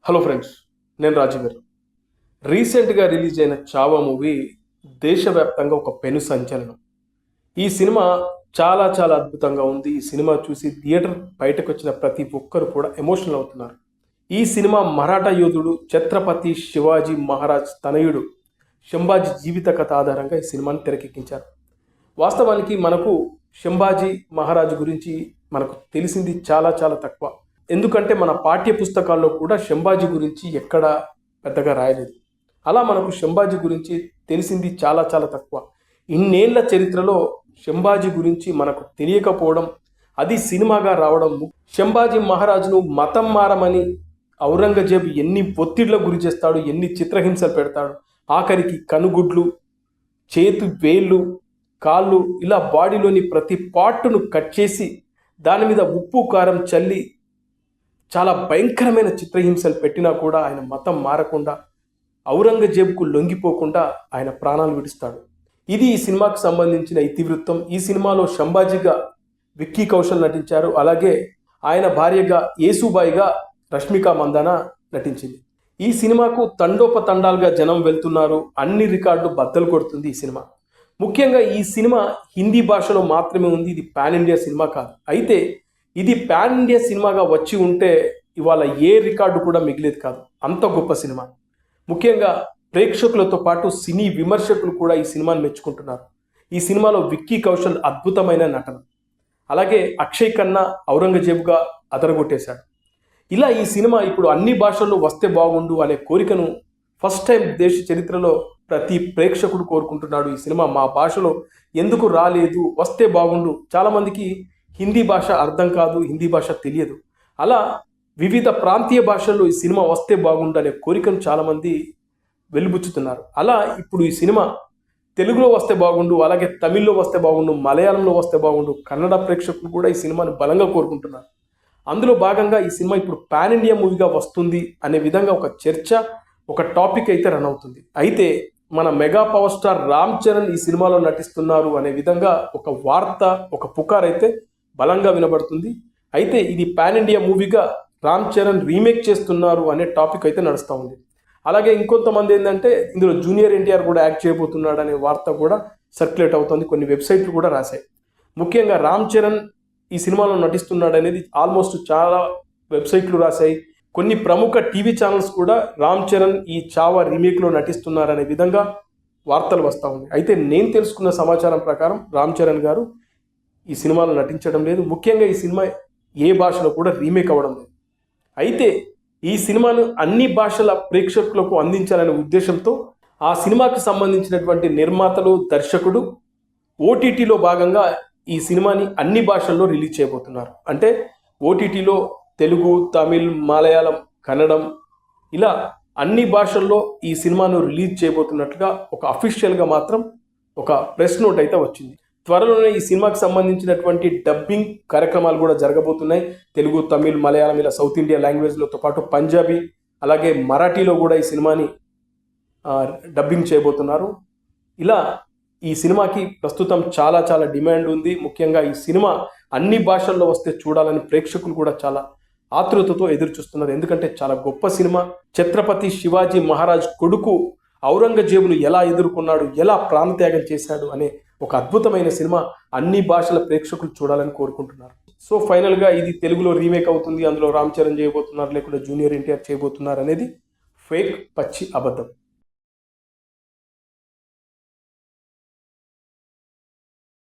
Hello friends, నేను రాజీవ్ గారు. రీసెంట్గా రిలీజ్ అయిన చావా మూవీ దేశవ్యాప్తంగా ఒక పెను సంచలనం. ఈ సినిమా చాలా చాలా అద్భుతంగా ఉంది. ఈ సినిమా చూసి థియేటర్ బయటకు వచ్చిన ప్రతి ఒక్కరు కూడా ఎమోషనల్ అవుతున్నారు. ఈ సినిమా మరాఠా యోధుడు ఛత్రపతి శివాజీ మహారాజ్ తనయుడు శంభాజీ జీవిత కథ ఆధారంగా ఈ సినిమాని తెరకెక్కించారు. వాస్తవానికి మనకు శంభాజీ మహారాజు గురించి మనకు తెలిసింది చాలా చాలా తక్కువ. ఎందుకంటే మన పాఠ్య పుస్తకాల్లో కూడా శంభాజీ గురించి ఎక్కడ పెద్దగా రాయలేదు. అలా మనకు శంభాజీ గురించి తెలిసింది చాలా చాలా తక్కువ. ఇన్నేళ్ల చరిత్రలో శంభాజీ గురించి మనకు తెలియకపోవడం, అది సినిమాగా రావడం. శంభాజీ మహారాజును మతం మారమని ఔరంగజేబు ఎన్ని ఒత్తిళ్లకు గురి చేస్తాడు, ఎన్ని చిత్రహింసలు పెడతాడు. ఆఖరికి కనుగుడ్లు, చేతు వేళ్ళు, కాళ్ళు, ఇలా బాడీలోని ప్రతి పార్టును కట్ చేసి దాని మీద ఉప్పు కారం చల్లి చాలా భయంకరమైన చిత్రహింసలు పెట్టినా కూడా ఆయన మతం మారకుండా, ఔరంగజేబుకు లొంగిపోకుండా ఆయన ప్రాణాలు విడుస్తాడు. ఇది ఈ సినిమాకు సంబంధించిన ఇతివృత్తం. ఈ సినిమాలో శంభాజీగా విక్కీ కౌశల్ నటించారు. అలాగే ఆయన భార్యగా యేసుబాయిగా రష్మిక మందాన నటించింది. ఈ సినిమాకు తండోపతండాలుగా జనం వెళ్తున్నారు. అన్ని రికార్డులు బద్దలు కొడుతుంది ఈ సినిమా. ముఖ్యంగా ఈ సినిమా హిందీ భాషలో మాత్రమే ఉంది. ఇది పాన్ ఇండియా సినిమా కాదు. అయితే ఇది పాన్ ఇండియా సినిమాగా వచ్చి ఉంటే ఇవాళ ఏ రికార్డు కూడా మిగిలేదు కాదు. అంత గొప్ప సినిమా. ముఖ్యంగా ప్రేక్షకులతో పాటు సినీ విమర్శకులు కూడా ఈ సినిమాని మెచ్చుకుంటున్నారు. ఈ సినిమాలో విక్కీ కౌశల్ అద్భుతమైన నటన, అలాగే అక్షయ్ ఖన్నా ఔరంగజేబుగా అదరగొట్టేశాడు. ఇలా ఈ సినిమా ఇప్పుడు అన్ని భాషల్లో వస్తే బాగుండు అనే కోరికను ఫస్ట్ టైం దేశ చరిత్రలో ప్రతి ప్రేక్షకుడు కోరుకుంటున్నాడు. ఈ సినిమా మా భాషలో ఎందుకు రాలేదు, వస్తే బాగుండు. చాలామందికి హిందీ భాష అర్థం కాదు, హిందీ భాష తెలియదు. అలా వివిధ ప్రాంతీయ భాషల్లో ఈ సినిమా వస్తే బాగుండు అనే కోరికను చాలామంది వెలుబుచ్చుతున్నారు. అలా ఇప్పుడు ఈ సినిమా తెలుగులో వస్తే బాగుండు, అలాగే తమిళ్లో వస్తే బాగుండు, మలయాళంలో వస్తే బాగుండు. కన్నడ ప్రేక్షకులు కూడా ఈ సినిమాని బలంగా కోరుకుంటున్నారు. అందులో భాగంగా ఈ సినిమా ఇప్పుడు పాన్ ఇండియా మూవీగా వస్తుంది అనే విధంగా ఒక చర్చ, ఒక టాపిక్ అయితే రన్ అవుతుంది. అయితే మన mega power star Ram Charan ఈ సినిమాలో నటిస్తున్నారు అనే విధంగా ఒక వార్త, ఒక పుకార్ అయితే బలంగా వినబడుతుంది. అయితే ఇది పాన్ ఇండియా మూవీగా రామ్ చరణ్ రీమేక్ చేస్తున్నారు అనే టాపిక్ అయితే నడుస్తూ ఉంది. అలాగే ఇంకొంతమంది ఏంటంటే ఇందులో జూనియర్ ఎన్టీఆర్ కూడా యాక్ట్ చేయబోతున్నాడు అనే వార్త కూడా సర్క్యులేట్ అవుతుంది. కొన్ని వెబ్సైట్లు కూడా రాశాయి. ముఖ్యంగా రామ్ చరణ్ ఈ సినిమాలో నటిస్తున్నాడు అనేది ఆల్మోస్ట్ చాలా వెబ్సైట్లు రాశాయి. కొన్ని ప్రముఖ టీవీ ఛానల్స్ కూడా రామ్ చరణ్ ఈ చావా రీమేక్లో నటిస్తున్నారనే విధంగా వార్తలు వస్తూ ఉన్నాయి. అయితే నేను తెలుసుకున్న సమాచారం ప్రకారం రామ్ చరణ్ గారు ఈ సినిమాలో నటించడం లేదు. ముఖ్యంగా ఈ సినిమా ఏ భాషలో కూడా రీమేక్ అవ్వడం లేదు. అయితే ఈ సినిమాను అన్ని భాషల ప్రేక్షకులకు అందించాలనే ఉద్దేశంతో ఆ సినిమాకి సంబంధించినటువంటి నిర్మాతలు, దర్శకుడు ఓటీటీలో భాగంగా ఈ సినిమాని అన్ని భాషల్లో రిలీజ్ చేయబోతున్నారు. అంటే ఓటీటీలో తెలుగు, తమిళ్, మలయాళం, కన్నడం, ఇలా అన్ని భాషల్లో ఈ సినిమాను రిలీజ్ చేయబోతున్నట్లుగా ఒక అఫీషియల్గా మాత్రం ఒక ప్రెస్ నోట్ అయితే వచ్చింది. త్వరలోనే ఈ సినిమాకి సంబంధించినటువంటి డబ్బింగ్ కార్యక్రమాలు కూడా జరగబోతున్నాయి. తెలుగు, తమిళ్, మలయాళం, ఇలా సౌత్ ఇండియా లాంగ్వేజ్లతో పాటు పంజాబీ, అలాగే మరాఠీలో కూడా ఈ సినిమాని డబ్బింగ్ చేయబోతున్నారు. ఇలా ఈ సినిమాకి ప్రస్తుతం చాలా చాలా డిమాండ్ ఉంది. ముఖ్యంగా ఈ సినిమా అన్ని భాషల్లో వస్తే చూడాలని ప్రేక్షకులు కూడా చాలా ఆతృతతో ఎదురు చూస్తున్నారు. ఎందుకంటే చాలా గొప్ప సినిమా. ఛత్రపతి శివాజీ మహారాజ్ కొడుకు ఔరంగజేబును ఎలా ఎదుర్కొన్నాడు, ఎలా ప్రాణత్యాగం చేశాడు అనే ఒక అద్భుతమైన సినిమా అన్ని భాషల ప్రేక్షకులు చూడాలని కోరుకుంటున్నారు. సో ఫైనల్గా ఇది తెలుగులో రీమేక్ అవుతుంది, అందులో రామ్ చరణ్ చేయబోతున్నారు, లేకుంటే జూనియర్ ఎన్టీఆర్ చేయబోతున్నారు అనేది ఫేక్, పచ్చి అబద్ధం.